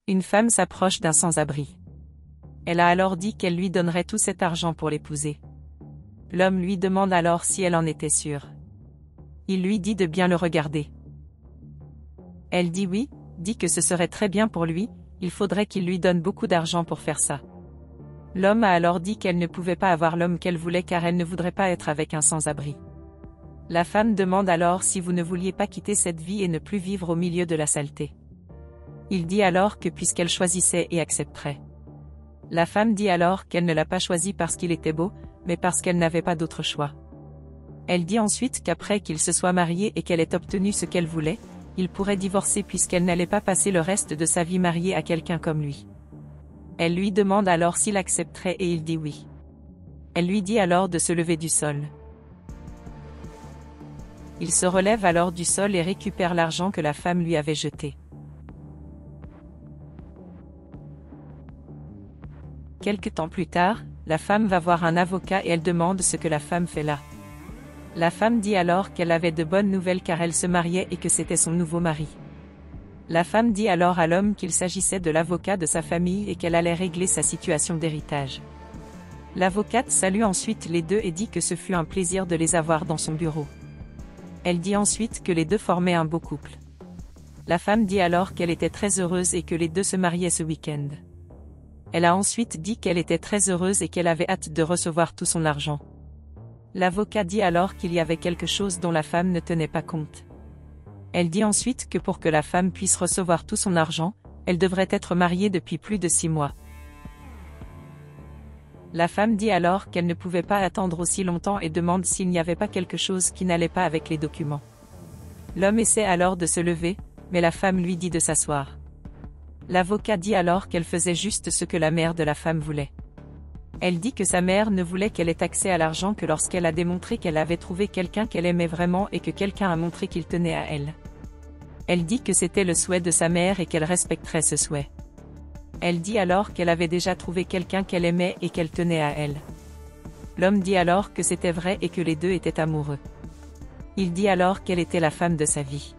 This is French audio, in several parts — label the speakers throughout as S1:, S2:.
S1: Une femme s'approche d'un sans-abri. Elle a alors dit qu'elle lui donnerait tout cet argent pour l'épouser. L'homme lui demande alors si elle en était sûre. Il lui dit de bien le regarder. Elle dit oui, dit que ce serait très bien pour lui, il faudrait qu'il lui donne beaucoup d'argent pour faire ça. L'homme a alors dit qu'elle ne pouvait pas avoir l'homme qu'elle voulait car elle ne voudrait pas être avec un sans-abri. La femme demande alors si vous ne vouliez pas quitter cette vie et ne plus vivre au milieu de la saleté. Il dit alors que puisqu'elle choisissait et accepterait. La femme dit alors qu'elle ne l'a pas choisi parce qu'il était beau, mais parce qu'elle n'avait pas d'autre choix. Elle dit ensuite qu'après qu'il se soit marié et qu'elle ait obtenu ce qu'elle voulait, il pourrait divorcer puisqu'elle n'allait pas passer le reste de sa vie mariée à quelqu'un comme lui. Elle lui demande alors s'il accepterait et il dit oui. Elle lui dit alors de se lever du sol. Il se relève alors du sol et récupère l'argent que la femme lui avait jeté. Quelque temps plus tard, la femme va voir un avocat et elle demande ce que la femme fait là. La femme dit alors qu'elle avait de bonnes nouvelles car elle se mariait et que c'était son nouveau mari. La femme dit alors à l'homme qu'il s'agissait de l'avocat de sa famille et qu'elle allait régler sa situation d'héritage. L'avocate salue ensuite les deux et dit que ce fut un plaisir de les avoir dans son bureau. Elle dit ensuite que les deux formaient un beau couple. La femme dit alors qu'elle était très heureuse et que les deux se mariaient ce week-end. Elle a ensuite dit qu'elle était très heureuse et qu'elle avait hâte de recevoir tout son argent. L'avocat dit alors qu'il y avait quelque chose dont la femme ne tenait pas compte. Elle dit ensuite que pour que la femme puisse recevoir tout son argent, elle devrait être mariée depuis plus de 6 mois. La femme dit alors qu'elle ne pouvait pas attendre aussi longtemps et demande s'il n'y avait pas quelque chose qui n'allait pas avec les documents. L'homme essaie alors de se lever, mais la femme lui dit de s'asseoir. L'avocat dit alors qu'elle faisait juste ce que la mère de la femme voulait. Elle dit que sa mère ne voulait qu'elle ait accès à l'argent que lorsqu'elle a démontré qu'elle avait trouvé quelqu'un qu'elle aimait vraiment et que quelqu'un a montré qu'il tenait à elle. Elle dit que c'était le souhait de sa mère et qu'elle respecterait ce souhait. Elle dit alors qu'elle avait déjà trouvé quelqu'un qu'elle aimait et qu'elle tenait à elle. L'homme dit alors que c'était vrai et que les deux étaient amoureux. Il dit alors qu'elle était la femme de sa vie.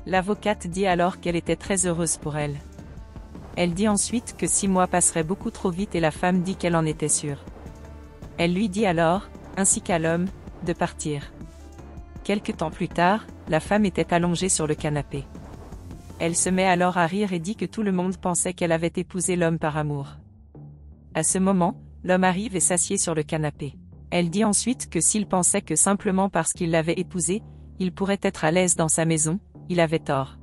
S1: L'avocate dit alors qu'elle était très heureuse pour elle. Elle dit ensuite que 6 mois passeraient beaucoup trop vite et la femme dit qu'elle en était sûre. Elle lui dit alors, ainsi qu'à l'homme, de partir. Quelque temps plus tard, la femme était allongée sur le canapé. Elle se met alors à rire et dit que tout le monde pensait qu'elle avait épousé l'homme par amour. À ce moment, l'homme arrive et s'assied sur le canapé. Elle dit ensuite que s'il pensait que simplement parce qu'il l'avait épousée, il pourrait être à l'aise dans sa maison, il avait tort.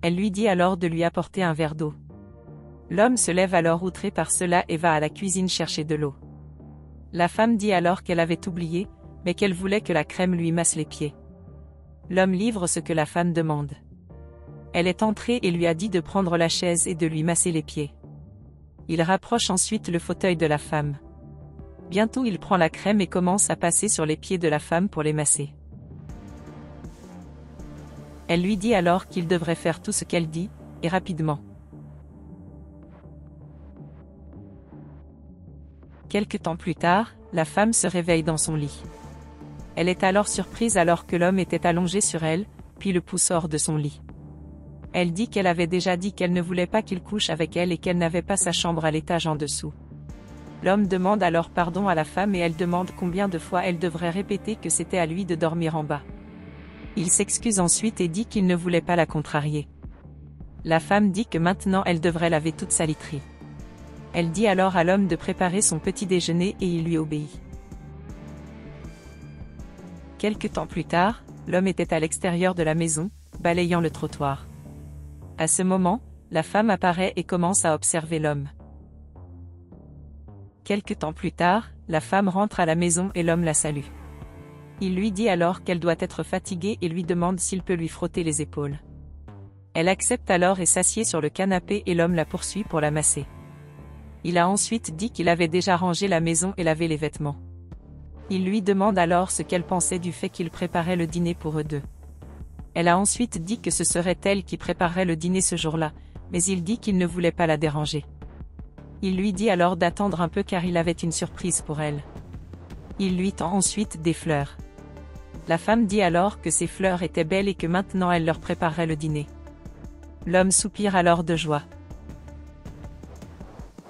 S1: Elle lui dit alors de lui apporter un verre d'eau. L'homme se lève alors outré par cela et va à la cuisine chercher de l'eau. La femme dit alors qu'elle avait oublié, mais qu'elle voulait que la crème lui masse les pieds. L'homme livre ce que la femme demande. Elle est entrée et lui a dit de prendre la chaise et de lui masser les pieds. Il rapproche ensuite le fauteuil de la femme. Bientôt il prend la crème et commence à passer sur les pieds de la femme pour les masser. Elle lui dit alors qu'il devrait faire tout ce qu'elle dit, et rapidement. Quelque temps plus tard, la femme se réveille dans son lit. Elle est alors surprise alors que l'homme était allongé sur elle, puis le pousse hors de son lit. Elle dit qu'elle avait déjà dit qu'elle ne voulait pas qu'il couche avec elle et qu'elle n'avait pas sa chambre à l'étage en dessous. L'homme demande alors pardon à la femme et elle demande combien de fois elle devrait répéter que c'était à lui de dormir en bas. Il s'excuse ensuite et dit qu'il ne voulait pas la contrarier. La femme dit que maintenant elle devrait laver toute sa literie. Elle dit alors à l'homme de préparer son petit déjeuner et il lui obéit. Quelque temps plus tard, l'homme était à l'extérieur de la maison, balayant le trottoir. À ce moment, la femme apparaît et commence à observer l'homme. Quelque temps plus tard, la femme rentre à la maison et l'homme la salue. Il lui dit alors qu'elle doit être fatiguée et lui demande s'il peut lui frotter les épaules. Elle accepte alors et s'assied sur le canapé et l'homme la poursuit pour la masser. Il a ensuite dit qu'il avait déjà rangé la maison et lavé les vêtements. Il lui demande alors ce qu'elle pensait du fait qu'il préparait le dîner pour eux deux. Elle a ensuite dit que ce serait elle qui préparerait le dîner ce jour-là, mais il dit qu'il ne voulait pas la déranger. Il lui dit alors d'attendre un peu car il avait une surprise pour elle. Il lui tend ensuite des fleurs. La femme dit alors que ces fleurs étaient belles et que maintenant elle leur préparerait le dîner. L'homme soupire alors de joie.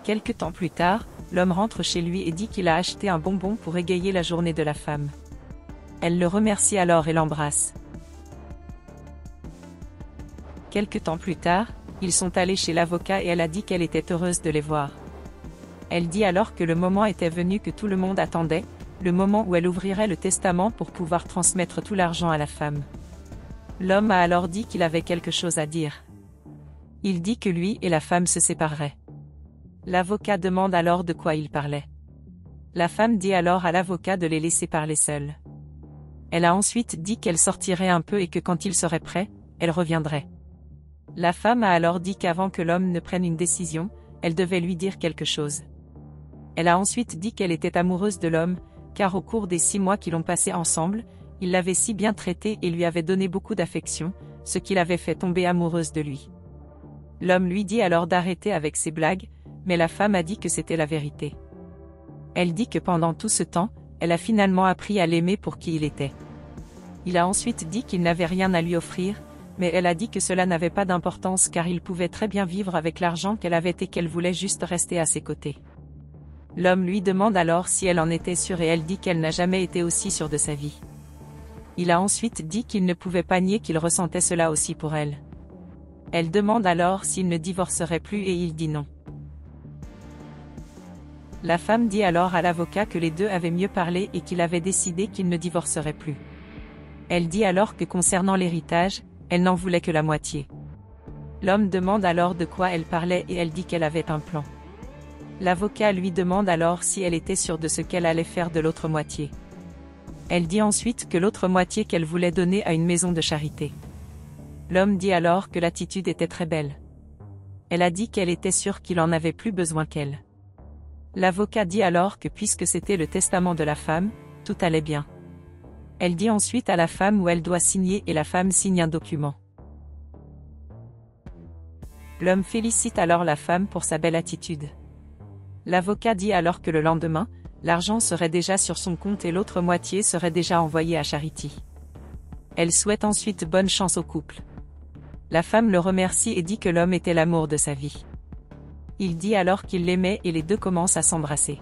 S1: Quelque temps plus tard, l'homme rentre chez lui et dit qu'il a acheté un bonbon pour égayer la journée de la femme. Elle le remercie alors et l'embrasse. Quelque temps plus tard, ils sont allés chez l'avocat et elle a dit qu'elle était heureuse de les voir. Elle dit alors que le moment était venu que tout le monde attendait, le moment où elle ouvrirait le testament pour pouvoir transmettre tout l'argent à la femme. L'homme a alors dit qu'il avait quelque chose à dire. Il dit que lui et la femme se sépareraient. L'avocat demande alors de quoi il parlait. La femme dit alors à l'avocat de les laisser parler seuls. Elle a ensuite dit qu'elle sortirait un peu et que quand il serait prêt, elle reviendrait. La femme a alors dit qu'avant que l'homme ne prenne une décision, elle devait lui dire quelque chose. Elle a ensuite dit qu'elle était amoureuse de l'homme, car au cours des 6 mois qu'ils ont passés ensemble, il l'avait si bien traitée et lui avait donné beaucoup d'affection, ce qui l'avait fait tomber amoureuse de lui. L'homme lui dit alors d'arrêter avec ses blagues, mais la femme a dit que c'était la vérité. Elle dit que pendant tout ce temps, elle a finalement appris à l'aimer pour qui il était. Il a ensuite dit qu'il n'avait rien à lui offrir, mais elle a dit que cela n'avait pas d'importance car il pouvait très bien vivre avec l'argent qu'elle avait et qu'elle voulait juste rester à ses côtés. L'homme lui demande alors si elle en était sûre et elle dit qu'elle n'a jamais été aussi sûre de sa vie. Il a ensuite dit qu'il ne pouvait pas nier qu'il ressentait cela aussi pour elle. Elle demande alors s'il ne divorcerait plus et il dit non. La femme dit alors à l'avocat que les deux avaient mieux parlé et qu'il avait décidé qu'ils ne divorceraient plus. Elle dit alors que concernant l'héritage, elle n'en voulait que la moitié. L'homme demande alors de quoi elle parlait et elle dit qu'elle avait un plan. L'avocat lui demande alors si elle était sûre de ce qu'elle allait faire de l'autre moitié. Elle dit ensuite que l'autre moitié qu'elle voulait donner à une maison de charité. L'homme dit alors que l'attitude était très belle. Elle a dit qu'elle était sûre qu'il en avait plus besoin qu'elle. L'avocat dit alors que puisque c'était le testament de la femme, tout allait bien. Elle dit ensuite à la femme où elle doit signer et la femme signe un document. L'homme félicite alors la femme pour sa belle attitude. L'avocat dit alors que le lendemain, l'argent serait déjà sur son compte et l'autre moitié serait déjà envoyée à Charity. Elle souhaite ensuite bonne chance au couple. La femme le remercie et dit que l'homme était l'amour de sa vie. Il dit alors qu'il l'aimait et les deux commencent à s'embrasser.